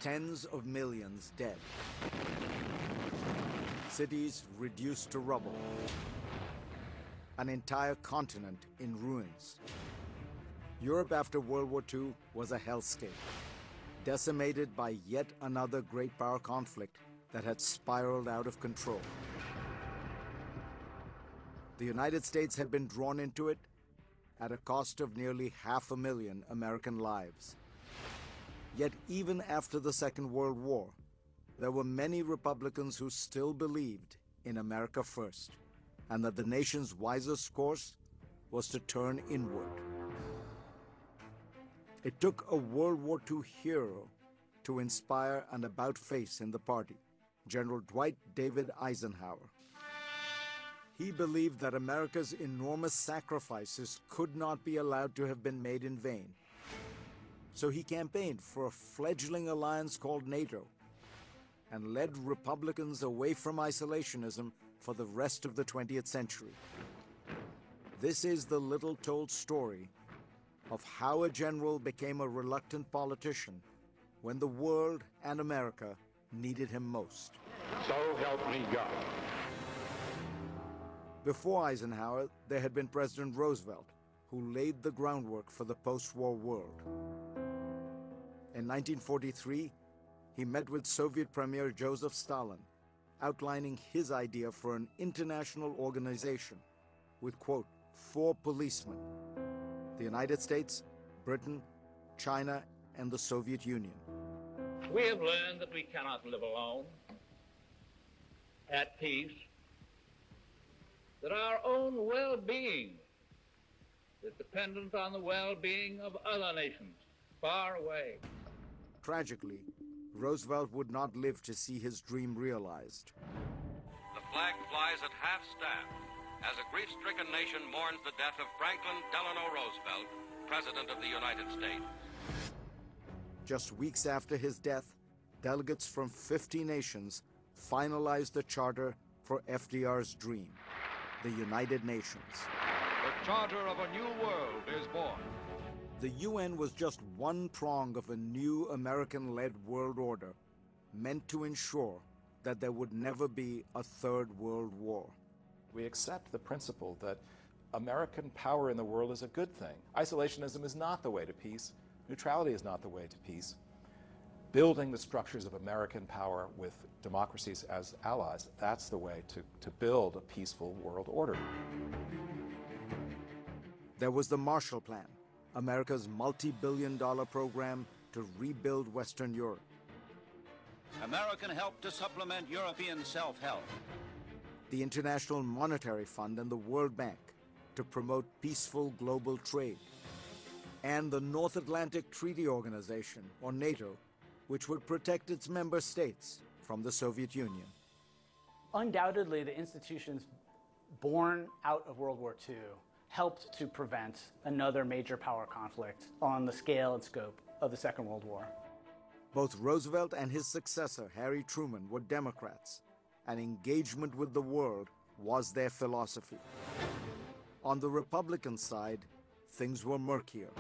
Tens of millions dead. Cities reduced to rubble. An entire continent in ruins. Europe after World War II was a hellscape, decimated by yet another great power conflict that had spiraled out of control. The United States had been drawn into it at a cost of nearly 500,000 American lives. Yet even after the Second World War, there were many Republicans who still believed in America first, and that the nation's wisest course was to turn inward. It took a World War II hero to inspire an about-face in the party, General Dwight David Eisenhower. He believed that America's enormous sacrifices could not be allowed to have been made in vain. So he campaigned for a fledgling alliance called NATO and led Republicans away from isolationism for the rest of the 20th century. This is the little-told story of how a general became a reluctant politician when the world and America needed him most. So help me God. Before Eisenhower, there had been President Roosevelt, who laid the groundwork for the post-war world. In 1943, he met with Soviet Premier Joseph Stalin, outlining his idea for an international organization with, quote, 4 policemen: the United States, Britain, China, and the Soviet Union. We have learned that we cannot live alone, at peace, that our own well-being is dependent on the well-being of other nations far away. Tragically, Roosevelt would not live to see his dream realized. The flag flies at half-staff as a grief-stricken nation mourns the death of Franklin Delano Roosevelt, President of the United States. Just weeks after his death, delegates from 50 nations finalized the charter for FDR's dream, the United Nations. The charter of a new world is born. The UN was just one prong of a new American-led world order meant to ensure that there would never be a third world war. We accept the principle that American power in the world is a good thing. Isolationism is not the way to peace. Neutrality is not the way to peace. Building the structures of American power with democracies as allies, that's the way to build a peaceful world order. There was the Marshall Plan, America's multi-billion-dollar program to rebuild Western Europe. American help to supplement European self-help. The International Monetary Fund and the World Bank to promote peaceful global trade. And the North Atlantic Treaty Organization, or NATO, which would protect its member states from the Soviet Union. Undoubtedly, the institutions born out of World War II helped to prevent another major power conflict on the scale and scope of the Second World War. Both Roosevelt and his successor, Harry Truman, were Democrats, and engagement with the world was their philosophy. On the Republican side, things were murkier.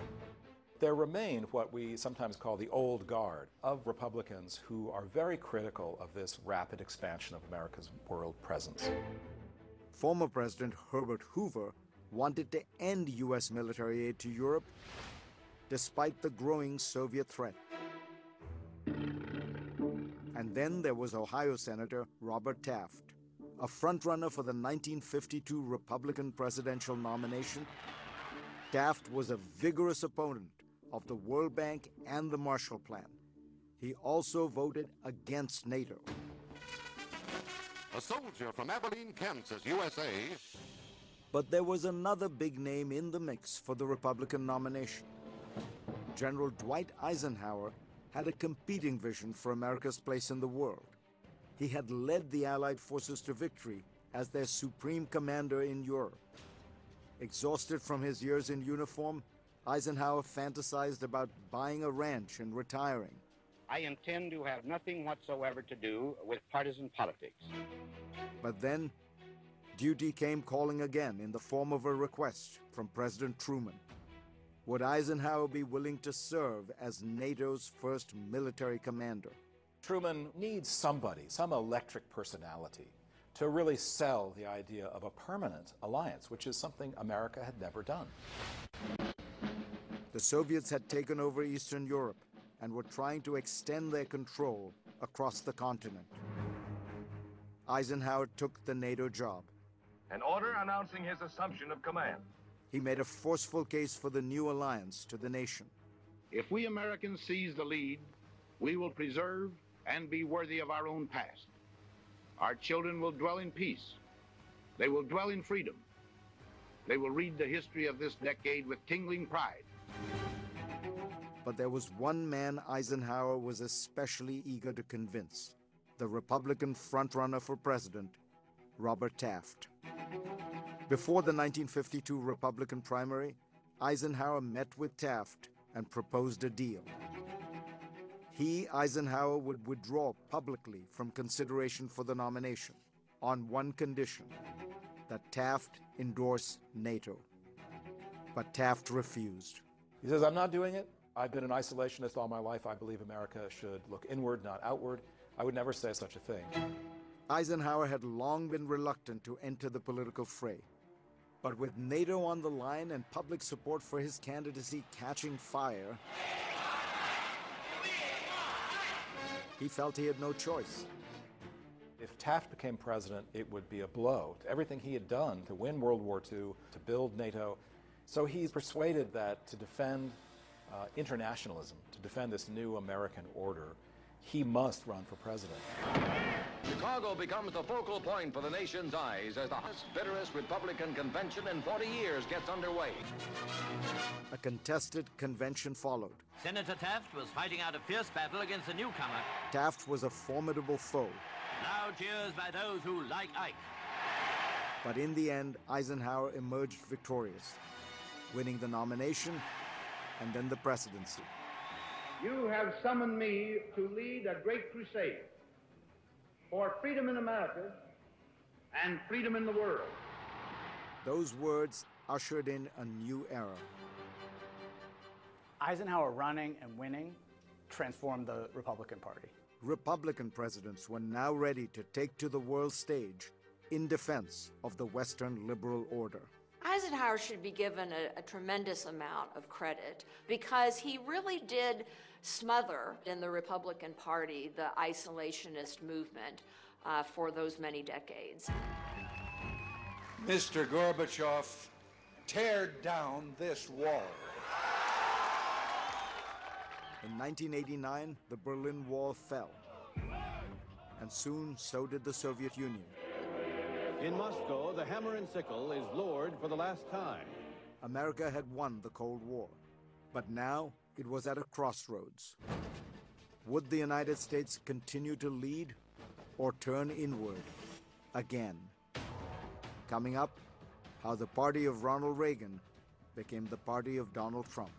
There remain what we sometimes call the old guard of Republicans who are very critical of this rapid expansion of America's world presence. Former President Herbert Hoover wanted to end U.S. military aid to Europe despite the growing Soviet threat. And then there was Ohio Senator Robert Taft, a frontrunner for the 1952 Republican presidential nomination. Taft was a vigorous opponent of the World Bank and the Marshall Plan. He also voted against NATO. A soldier from Abilene, Kansas, USA. But there was another big name in the mix for the Republican nomination. General Dwight Eisenhower had a competing vision for America's place in the world. He had led the Allied forces to victory as their supreme commander in Europe. Exhausted from his years in uniform, Eisenhower fantasized about buying a ranch and retiring. I intend to have nothing whatsoever to do with partisan politics. But then, duty came calling again in the form of a request from President Truman. Would Eisenhower be willing to serve as NATO's first military commander? Truman needs somebody, some electric personality, to really sell the idea of a permanent alliance, which is something America had never done. The Soviets had taken over Eastern Europe and were trying to extend their control across the continent. Eisenhower took the NATO job. An order announcing his assumption of command. He made a forceful case for the new alliance to the nation. If we Americans seize the lead, we will preserve and be worthy of our own past. Our children will dwell in peace. They will dwell in freedom. They will read the history of this decade with tingling pride. But there was one man Eisenhower was especially eager to convince, the Republican frontrunner for president, Robert Taft. Before the 1952 Republican primary, Eisenhower met with Taft and proposed a deal. He, Eisenhower, would withdraw publicly from consideration for the nomination on one condition, that Taft endorse NATO. But Taft refused. He says, I'm not doing it. I've been an isolationist all my life. I believe America should look inward, not outward. I would never say such a thing. Eisenhower had long been reluctant to enter the political fray. But with NATO on the line and public support for his candidacy catching fire, he felt he had no choice. If Taft became president, it would be a blow to everything he had done to win World War II, to build NATO. So he's persuaded that to defend internationalism, to defend this new American order, he must run for president. Chicago becomes the focal point for the nation's eyes as the hottest, bitterest Republican convention in 40 years gets underway. A contested convention followed. Senator Taft was fighting out a fierce battle against a newcomer. Taft was a formidable foe. Loud cheers by those who like Ike. But in the end, Eisenhower emerged victorious, winning the nomination and then the presidency. You have summoned me to lead a great crusade for freedom in America and freedom in the world. Those words ushered in a new era. Eisenhower running and winning transformed the Republican Party. Republican presidents were now ready to take to the world stage in defense of the Western liberal order. Eisenhower should be given a tremendous amount of credit because he really did smother in the Republican Party the isolationist movement for those many decades. Mr. Gorbachev, tear down this wall. In 1989, the Berlin Wall fell, and soon so did the Soviet Union. In Moscow, the hammer and sickle is lowered for the last time. America had won the Cold War, but now it was at a crossroads. Would the United States continue to lead or turn inward again? Coming up, how the party of Ronald Reagan became the party of Donald Trump.